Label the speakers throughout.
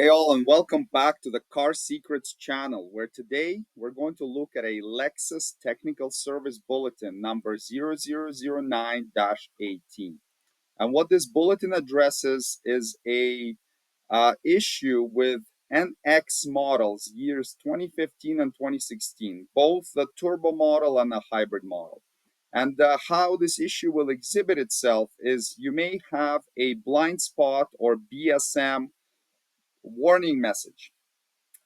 Speaker 1: Hey all, and welcome back to the Car Secrets channel, where today we're going to look at a Lexus Technical Service Bulletin number 0009-18. And what this bulletin addresses is a issue with NX models years 2015 and 2016, both the turbo model and the hybrid model. And how this issue will exhibit itself is you may have a blind spot or BSM warning message.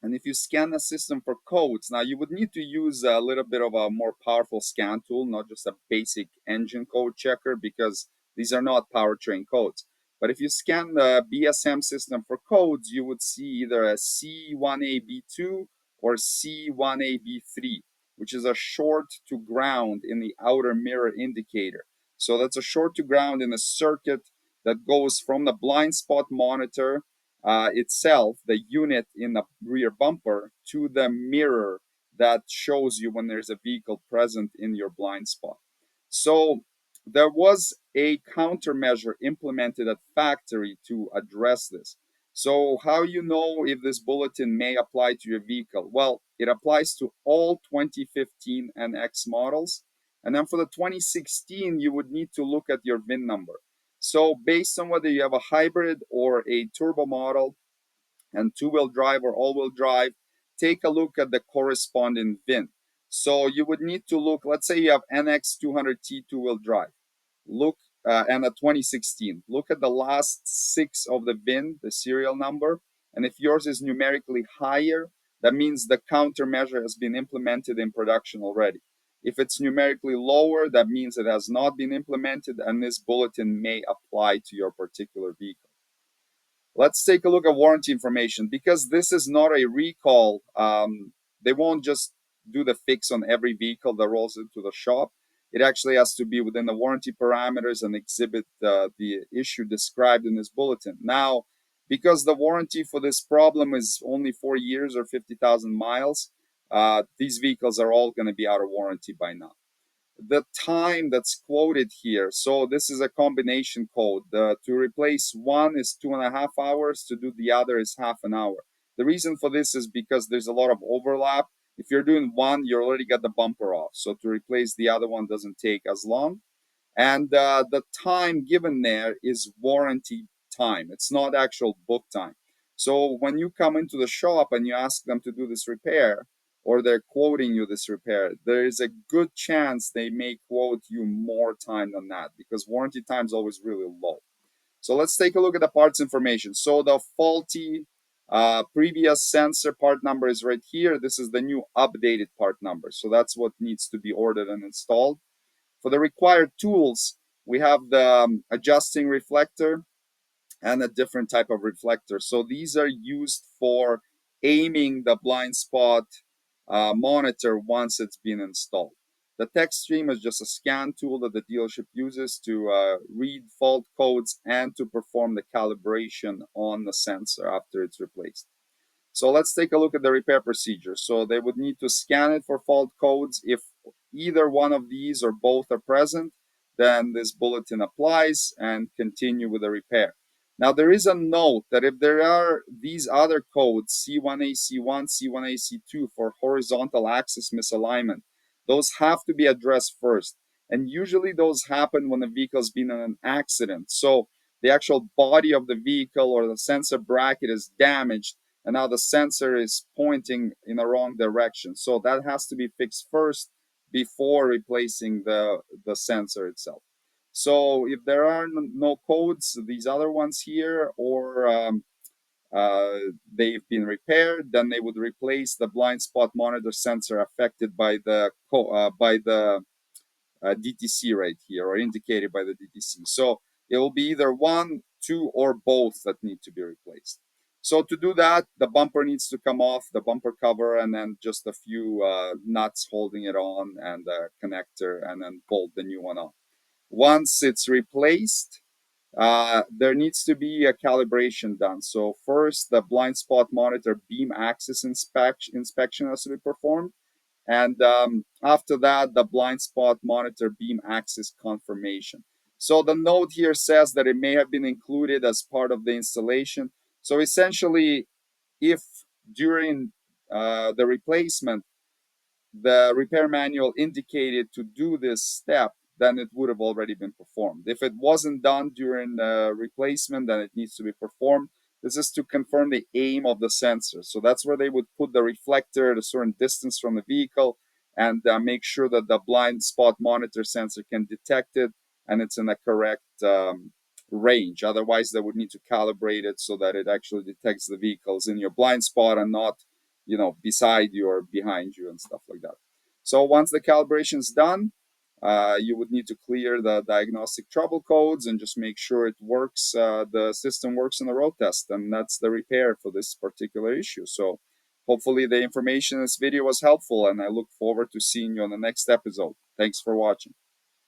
Speaker 1: And if you scan the system for codes, now you would need to use a little bit of a more powerful scan tool, not just a basic engine code checker, because these are not powertrain codes. But if you scan the BSM system for codes, you would see either a C1AB2 or C1AB3, which is a short to ground in the outer mirror indicator. So that's a short to ground in a circuit that goes from the blind spot monitor itself, the unit in the rear bumper, to the mirror that shows you when there's a vehicle present in your blind spot. So there was a countermeasure implemented at factory to address this. So how you know if this bulletin may apply to your vehicle? Well, it applies to all 2015 NX models. And then for the 2016, you would need to look at your VIN number. So based on whether you have a hybrid or a turbo model and two-wheel drive or all-wheel drive, take a look at the corresponding VIN. So you would need to look, let's say you have NX200t two-wheel drive. Look, and a 2016. Look at the last six of the VIN, the serial number. And if yours is numerically higher, that means the countermeasure has been implemented in production already. If it's numerically lower, that means it has not been implemented, and this bulletin may apply to your particular vehicle. Let's take a look at warranty information. Because this is not a recall, they won't just do the fix on every vehicle that rolls into the shop. It actually has to be within the warranty parameters and exhibit the issue described in this bulletin. Now, because the warranty for this problem is only 4 years or 50,000 miles, these vehicles are all going to be out of warranty by now. The time that's quoted here, so this is a combination code. To replace one is 2.5 hours, to do the other is half an hour. The reason for this is because there's a lot of overlap. If you're doing one, you already got the bumper off, so to replace the other one doesn't take as long. And the time given there is warranty time. It's not actual book time. So when you come into the shop and you ask them to do this repair, or they're quoting you this repair, there is a good chance they may quote you more time than that, because warranty time is always really low. So let's take a look at the parts information. So the faulty previous sensor part number is right here. This is the new updated part number. So that's what needs to be ordered and installed. For the required tools, we have the adjusting reflector and a different type of reflector. So these are used for aiming the blind spot monitor once it's been installed. The text stream is just a scan tool that the dealership uses to read fault codes and to perform the calibration on the sensor after it's replaced. So let's take a look at the repair procedure. So they would need to scan it for fault codes. If either one of these or both are present, then this bulletin applies and continue with the repair. Now there is a note that if there are these other codes, C1A, C1, C1A, C2 for horizontal axis misalignment, those have to be addressed first. And usually those happen when the vehicle's been in an accident. So the actual body of the vehicle or the sensor bracket is damaged, and now the sensor is pointing in the wrong direction. So that has to be fixed first before replacing the sensor itself. So if there are no codes, these other ones here, or they've been repaired, then they would replace the blind spot monitor sensor affected by the DTC right here, or indicated by the DTC. So it will be either one, two, or both that need to be replaced. So to do that, the bumper needs to come off, the bumper cover, and then just a few nuts holding it on, and a connector, and then bolt the new one on. Once it's replaced, there needs to be a calibration done. So first, the blind spot monitor beam axis inspection has to be performed. And after that, the blind spot monitor beam axis confirmation. So the note here says that it may have been included as part of the installation. So essentially, if during the replacement the repair manual indicated to do this step, then it would have already been performed. If it wasn't done during the replacement, then it needs to be performed. This is to confirm the aim of the sensor. So that's where they would put the reflector at a certain distance from the vehicle and make sure that the blind spot monitor sensor can detect it and it's in the correct range. Otherwise, they would need to calibrate it so that it actually detects the vehicles in your blind spot and not, beside you or behind you and stuff like that. So once the calibration is done, you would need to clear the diagnostic trouble codes and just make sure it works. The system works in the road test, and that's the repair for this particular issue. So hopefully the information in this video was helpful, and I look forward to seeing you on the next episode. Thanks for watching.